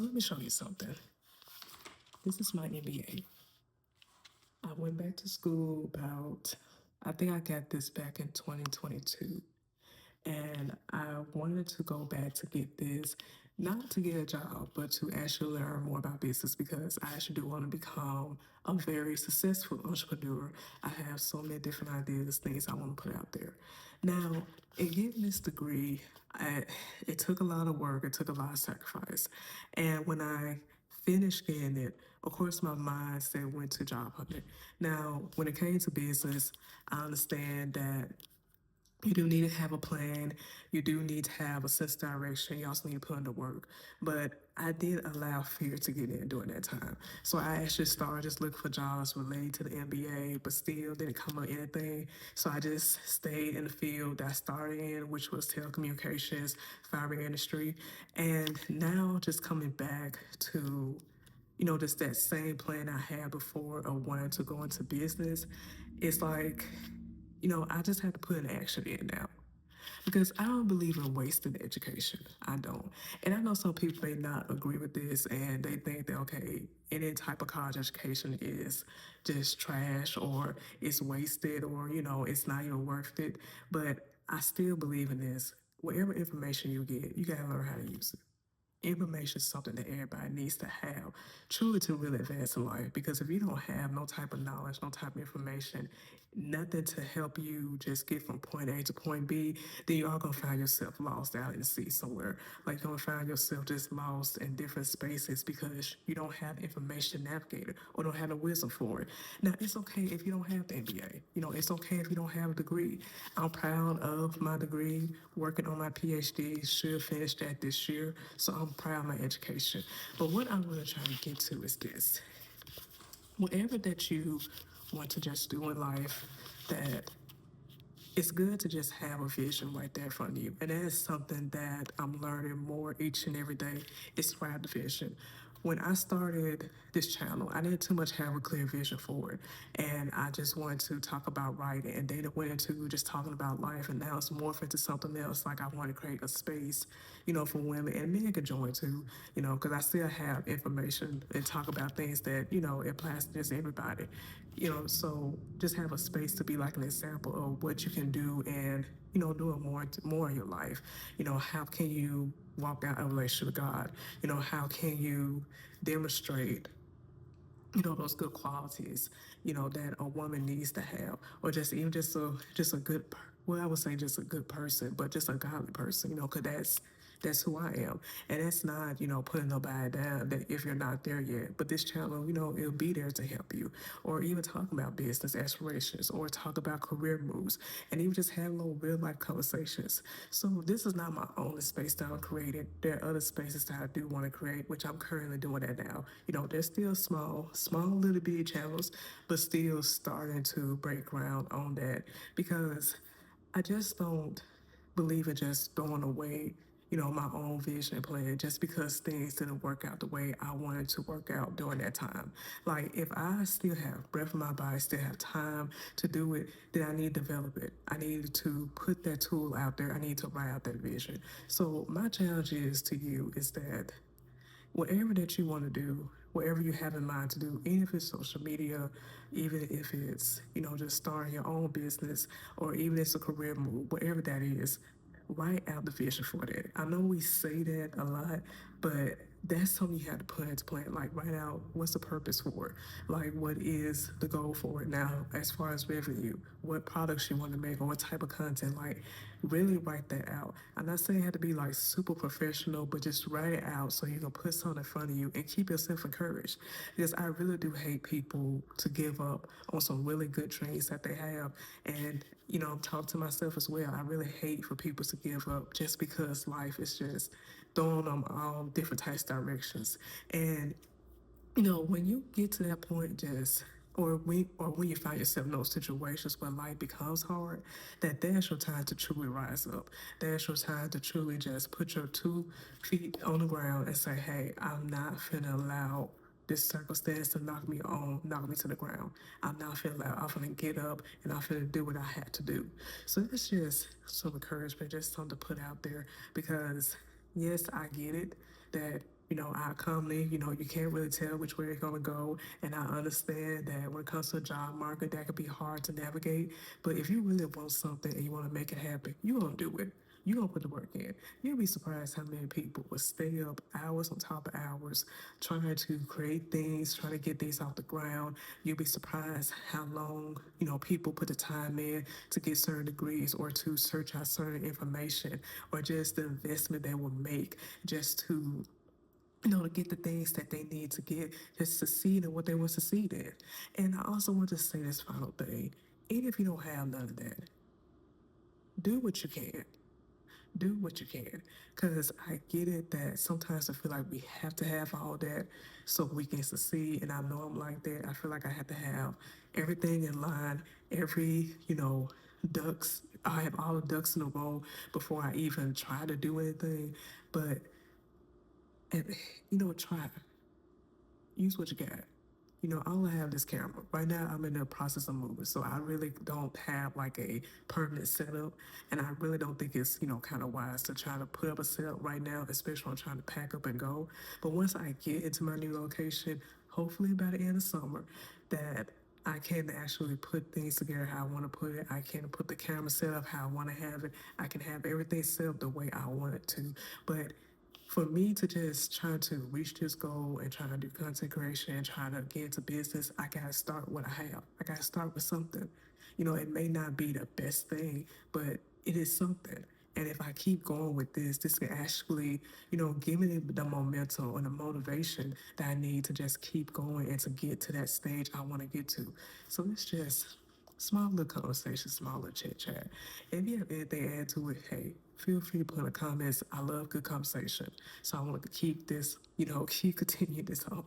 let me show you something. This is my MBA. I went back to school about, I think I got this back in 2022. And I wanted to go back to get this, not to get a job, but to actually learn more about business because I actually do want to become a very successful entrepreneur. I have so many different ideas, things I want to put out there. Now, in getting this degree, it took a lot of work, it took a lot of sacrifice. And when I finished getting it, of course, my mindset went to job hunting. Now, when it came to business, I understand that you do need to have a plan. You do need to have a sense of direction. You also need to put in the work. But I did allow fear to get in during that time. So I actually started just looking for jobs related to the MBA, but still didn't come up with anything. So I just stayed in the field that I started in, which was telecommunications, fiber industry. And now just coming back to just that same plan I had before of wanting to go into business, it's like I just have to put an action in now because I don't believe in wasting education. I don't. And I know some people may not agree with this and they think that, okay, any type of college education is just trash or it's wasted or, it's not even worth it. But I still believe in this. Whatever information you get, you got to learn how to use it. Information is something that everybody needs to have truly to really advance in life, because if you don't have no type of knowledge, no type of information, nothing to help you just get from point A to point B, then you are going to find yourself lost out in the sea somewhere. Like you're going to find yourself just lost in different spaces because you don't have information to navigate it or don't have the wisdom for it. Now, it's okay if you don't have the MBA. It's okay if you don't have a degree. I'm proud of my degree, working on my PhD, should finish that this year. So I'm proud of my education. But what I'm really trying to get to is this. Whatever that you want to just do in life, that it's good to just have a vision right there in front of you. And that is something that I'm learning more each and every day is to have the vision. When I started this channel, I didn't too much have a clear vision for it. And I just wanted to talk about writing. And then it went into just talking about life. And now it's morphed into something else. Like I want to create a space, for women and men could join too, because I still have information and talk about things that, it applies to just everybody. So just have a space to be like an example of what you can do and, doing more in your life. How can you walk out a relationship with God? How can you demonstrate those good qualities, that a woman needs to have, or just even just a good, well, I would say just a good person, but just a godly person, because that's who I am, and that's not putting nobody down. That if you're not there yet, but this channel, it'll be there to help you, or even talk about business aspirations, or talk about career moves, and even just have little real life conversations. So this is not my only space that I'm creating. There are other spaces that I do want to create, which I'm currently doing that now. They're still small little bitty channels, but still starting to break ground on that because I just don't believe in just throwing away, my own vision and plan just because things didn't work out the way I wanted to work out during that time. Like if I still have breath in my body, still have time to do it, then I need to develop it. I need to put that tool out there. I need to write out that vision. So my challenge is to you is that whatever that you want to do, whatever you have in mind to do, even if it's social media, even if it's, just starting your own business, or even if it's a career move, whatever that is, write out the vision for that. I know we say that a lot, but that's something you have to put into plan. Like write out what's the purpose for it, like what is the goal for it now as far as revenue, what products you want to make, or what type of content. Like really write that out. I'm not saying you have to be like super professional, but just write it out so you can put something in front of you and keep yourself encouraged. Because I really do hate people to give up on some really good dreams that they have. And talk to myself as well. I really hate for people to give up just because life is just throwing them all different types of directions. And when you get to that point, just or when you find yourself in those situations where life becomes hard, there's your time to truly rise up. There's your time to truly just put your 2 feet on the ground and say, "Hey, I'm not finna allow this circumstance to knock me to the ground. I'm not feeling like I'm gonna get up and I'm gonna do what I have to do." So it's just some encouragement, just something to put out there because yes, I get it that I calmly, you can't really tell which way it's gonna go. And I understand that when it comes to a job market, that could be hard to navigate. But if you really want something and you want to make it happen, you're gonna do it. You're gonna put the work in. You'll be surprised how many people will stay up hours on top of hours trying to create things, trying to get things off the ground. You'll be surprised how long, people put the time in to get certain degrees or to search out certain information or just the investment they will make just to get the things that they need to get to succeed in what they want to succeed in. And I also want to say this final thing. Even if you don't have none of that, do what you can. Do what you can. Because I get it that sometimes I feel like we have to have all that so we can succeed. And I know I'm like that. I feel like I have to have everything in line, ducks. I have all the ducks in a row before I even try to do anything. But, and, try. Use what you got. I only have this camera. Right now, I'm in the process of moving, so I really don't have like a permanent setup, and I really don't think it's, kind of wise to try to put up a setup right now, especially when I'm trying to pack up and go. But once I get into my new location, hopefully by the end of summer, that I can actually put things together how I want to put it. I can put the camera set up how I want to have it. I can have everything set up the way I want it to. But for me to just try to reach this goal and try to do content creation and try to get into business, I gotta start what I have. I gotta start with something. It may not be the best thing, but it is something. And if I keep going with this can actually, give me the momentum and the motivation that I need to just keep going and to get to that stage I want to get to. So it's just small little conversation, small little chit chat. If you have anything to add to it, hey, feel free to put in the comments. I love good conversation. So I want to keep this, keep continue this on.